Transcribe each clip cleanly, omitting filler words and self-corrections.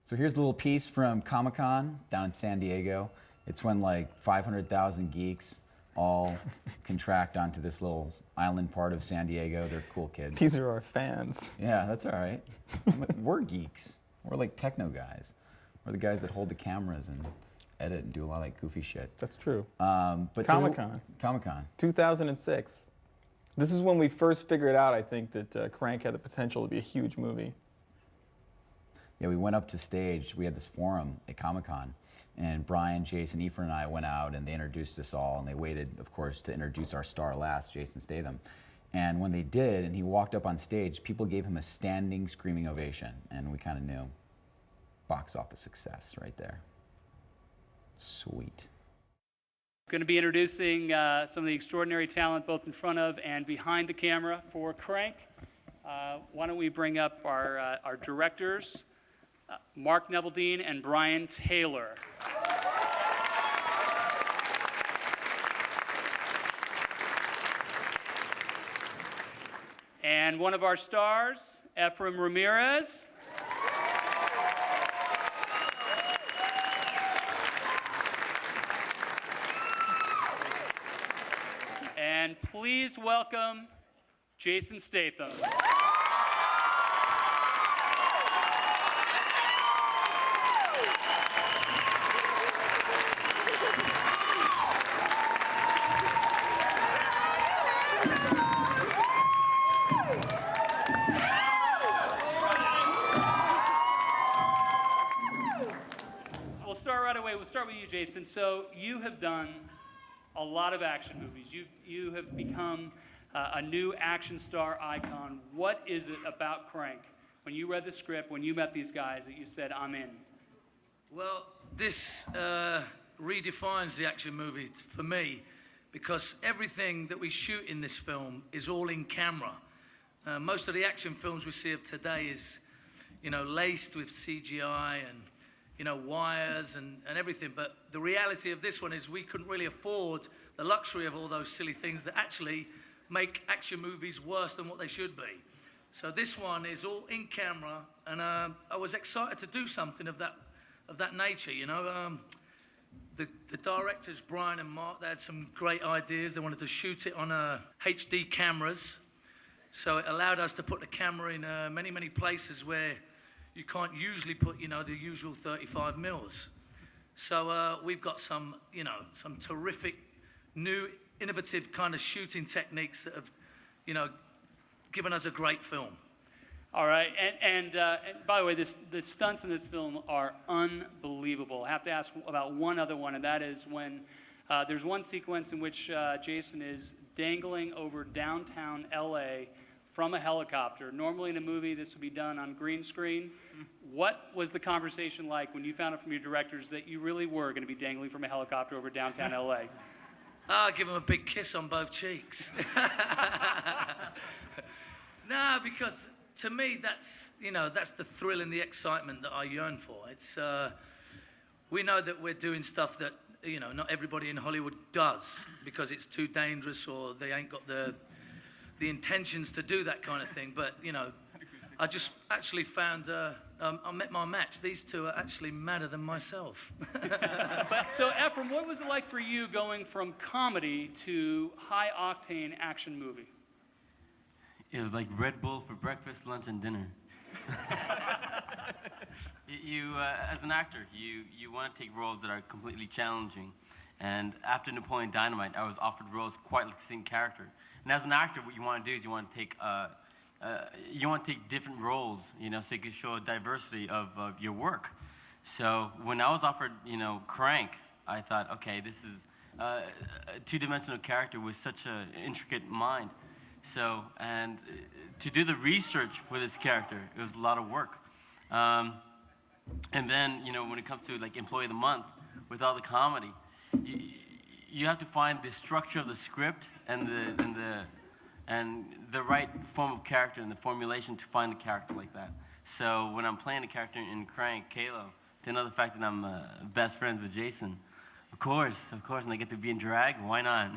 So here's a little piece from ComicCon down in San Diego. It's when like 500,000 geeks all contract onto this little island part of San Diego. They're cool kids. These are our fans. Yeah, that's all right. We're geeks. We're like techno guys. We're the guys that hold the cameras and edit and do a lot of like goofy shit. That's true. But ComicCon. ComicCon. 2006. This is when we first figured out, I think, that Crank had the potential to be a huge movie. Yeah, we went up to stage. We had this forum at ComicCon, and Brian, Jason, Ephraim, and I went out, and they introduced us all, and they waited, of course, to introduce our star last, Jason Statham. And when they did, and he walked up on stage, people gave him a standing, screaming ovation, and we kind of knew. Box office success right there. Sweet. Going to be introducing some of the extraordinary talent both in front of and behind the camera for Crank. Why don't we bring up our directors, Mark Neveldine and Brian Taylor. And one of our stars, Ephraim Ramirez. And please welcome Jason Statham. We'll start right away. We'll start with you, Jason. So you have done a lot of action movies. You have become a new action star icon. What is it about Crank, when you read the script, when you met these guys, that you said, I'm in? Well, this redefines the action movie for me, because everything that we shoot in this film is all in camera. Most of the action films we see of today is, laced with CGI and, wires and everything. But the reality of this one is we couldn't really afford the luxury of all those silly things that actually make action movies worse than what they should be. So this one is all in camera, and I was excited to do something of that nature, The directors, Brian and Mark, they had some great ideas. They wanted to shoot it on HD cameras. So it allowed us to put the camera in many, many places where you can't usually put, the usual 35 mils. So we've got some, some terrific, new, innovative kind of shooting techniques that have, given us a great film. All right, and by the way, the stunts in this film are unbelievable. I have to ask about one other one, and that is when there's one sequence in which Jason is dangling over downtown LA from a helicopter. Normally in a movie, this would be done on green screen. What was the conversation like when you found out from your directors that you really were going to be dangling from a helicopter over downtown LA? I'll give him a big kiss on both cheeks. No, because to me, that's the thrill and the excitement that I yearn for. It's, we know that we're doing stuff that, not everybody in Hollywood does, because it's too dangerous or they ain't got the intentions to do that kind of thing. But, I just actually found, I met my match. These two are actually madder than myself. But so, Ephraim, what was it like for you going from comedy to high-octane action movie? It was like Red Bull for breakfast, lunch, and dinner. As an actor, you want to take roles that are completely challenging. And after Napoleon Dynamite, I was offered roles quite like the same character. And as an actor, what you want to do is you want to take different roles, so you can show a diversity of your work. So when I was offered, Crank, I thought, okay, this is a two-dimensional character with such an intricate mind. So, and to do the research for this character, it was a lot of work. And then, when it comes to like Employee of the Month, with all the comedy, you have to find the structure of the script and the right form of character and the formulation to find a character like that. So when I'm playing a character in Crank, Kalo, to know the fact that I'm best friends with Jason, of course, and I get to be in drag, why not?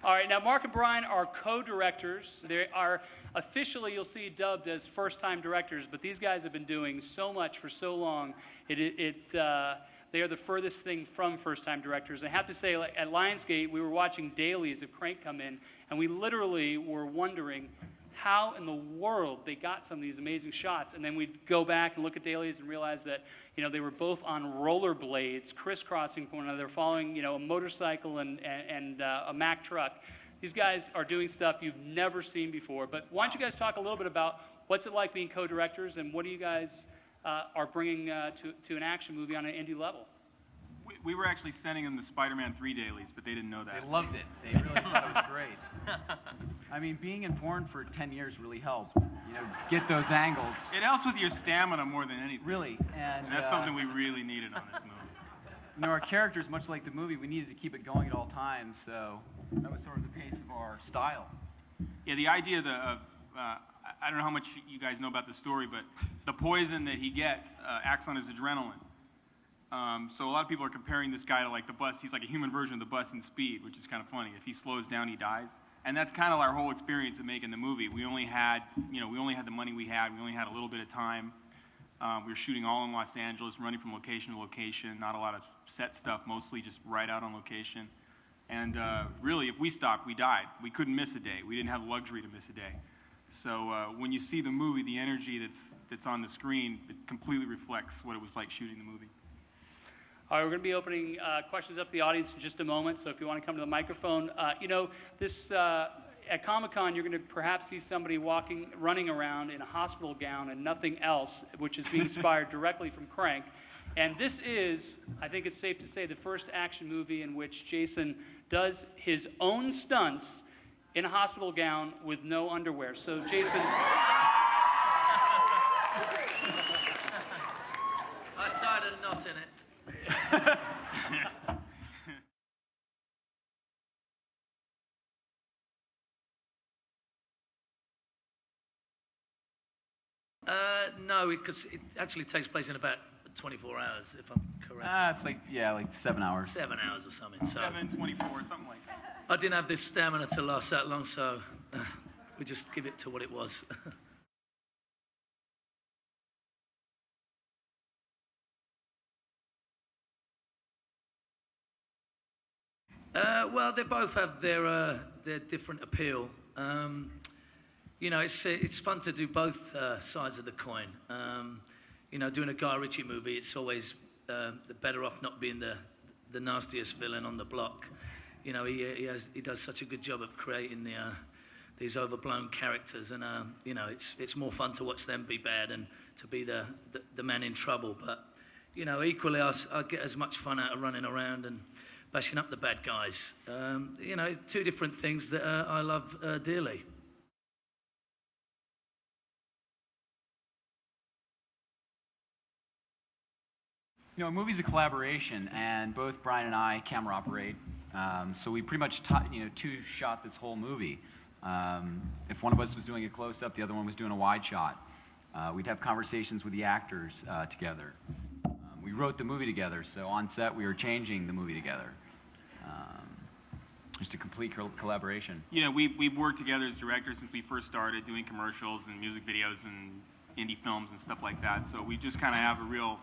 All right, now Mark and Brian are co-directors. They are officially, you'll see, dubbed as first-time directors, but these guys have been doing so much for so long. They are the furthest thing from first-time directors. I have to say, like, at Lionsgate, we were watching dailies of Crank come in, and we literally were wondering how in the world they got some of these amazing shots. And then we'd go back and look at dailies and realize that, you know, they were both on rollerblades, crisscrossing one another, following, you know, a motorcycle and a Mack truck. These guys are doing stuff you've never seen before. But why don't you guys talk a little bit about what's it like being co-directors, and what do you guys are bringing to an action movie on an indie level? We were actually sending them the Spider-Man 3 dailies, but they didn't know that. They loved it. They really thought it was great. I mean, being in porn for 10 years really helped. You know, get those angles. It helps with your stamina more than anything. Really. And That's something we really needed on this movie. You know, our characters, much like the movie, we needed to keep it going at all times, so that was sort of the pace of our style. Yeah, the idea of, I don't know how much you guys know about the story, but the poison that he gets acts on his adrenaline. So a lot of people are comparing this guy to like the bus. He's like a human version of the bus in Speed, which is kind of funny. If he slows down, he dies. And that's kind of our whole experience of making the movie. We only had, you know, we only had the money we had. We only had a little bit of time. We were shooting all in Los Angeles, running from location to location. Not a lot of set stuff, mostly just right out on location. And really, if we stopped, we died. We couldn't miss a day. We didn't have the luxury to miss a day. So when you see the movie, the energy that's on the screen, it completely reflects what it was like shooting the movie. All right, we're going to be opening questions up to the audience in just a moment, so if you want to come to the microphone. You know, this, at ComicCon, you're going to perhaps see somebody running around in a hospital gown and nothing else, which is being inspired directly from Crank. And this is, I think it's safe to say, the first action movie in which Jason does his own stunts in a hospital gown with no underwear. So, Jason... I tied a knot in it. No, because it actually takes place in about 24 hours, if I'm correct. It's like, yeah, like 7 hours. 7 hours or something. So 7:24, something like that. I didn't have this stamina to last that long, so we just give it to what it was. Well, they both have their different appeal. You know, it's fun to do both sides of the coin. You know, doing a Guy Ritchie movie, it's always the better off not being the nastiest villain on the block. You know, he does such a good job of creating these overblown characters, and you know, it's more fun to watch them be bad and to be the man in trouble. But you know, equally, I get as much fun out of running around and bashing up the bad guys. You know, two different things that I love dearly. You know, a movie's a collaboration, and both Brian and I camera operate. So we pretty much two-shot this whole movie. If one of us was doing a close-up, the other one was doing a wide shot. We'd have conversations with the actors together. We wrote the movie together, so on set we were changing the movie together. Just a complete collaboration. You know, we've worked together as directors since we first started doing commercials and music videos and indie films and stuff like that. So we just kind of have a real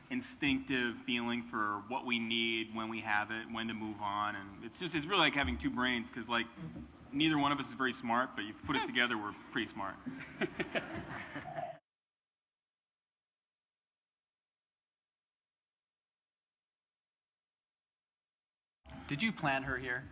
instinctive feeling for what we need, when we have it, when to move on, and it's really like having two brains, because like neither one of us is very smart, but you put us together, we're pretty smart. Did you plant her here?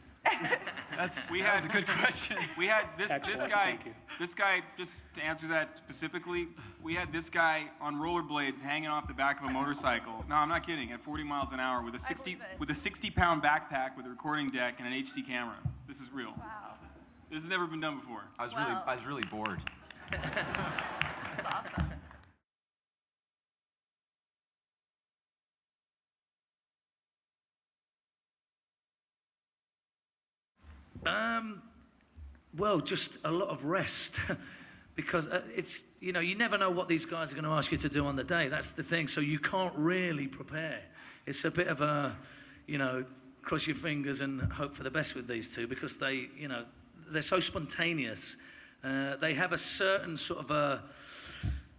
That was had a good question. We had this Excellent, guy. thank you. This guy, just to answer that specifically, we had this guy on rollerblades hanging off the back of a motorcycle. No, I'm not kidding. At 40 miles an hour with a 60-pound backpack with a recording deck and an HD camera. This is real. Wow. This has never been done before. I was Wow. really bored. That's awesome. Well, just a lot of rest. Because it's, you know, you never know what these guys are going to ask you to do on the day. That's the thing. So you can't really prepare. It's a bit of a, you know, cross your fingers and hope for the best with these two because they, you know, they're so spontaneous. They have a certain sort of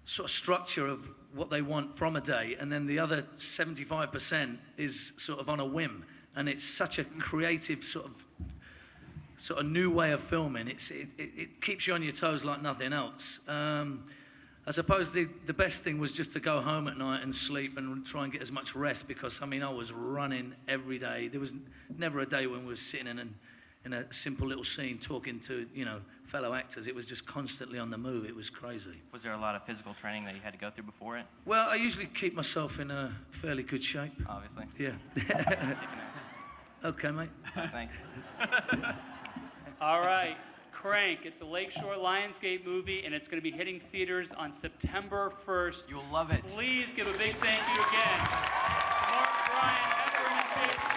structure of what they want from a day, and then the other 75% is sort of on a whim. And it's such a creative sort of new way of filming. It keeps you on your toes like nothing else. I suppose the best thing was just to go home at night and sleep and try and get as much rest because, I mean, I was running every day. There was never a day when we were sitting in a simple little scene talking to, you know, fellow actors. It was just constantly on the move. It was crazy. Was there a lot of physical training that you had to go through before it? Well, I usually keep myself in a fairly good shape. Obviously. Yeah. Okay, mate. Thanks. All right, Crank. It's a Lakeshore Lionsgate movie, and it's going to be hitting theaters on September 1st. You'll love it. Please give a big thank you again to Mark, Brian, Efren, and Jason.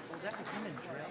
Well, that was him and Dre.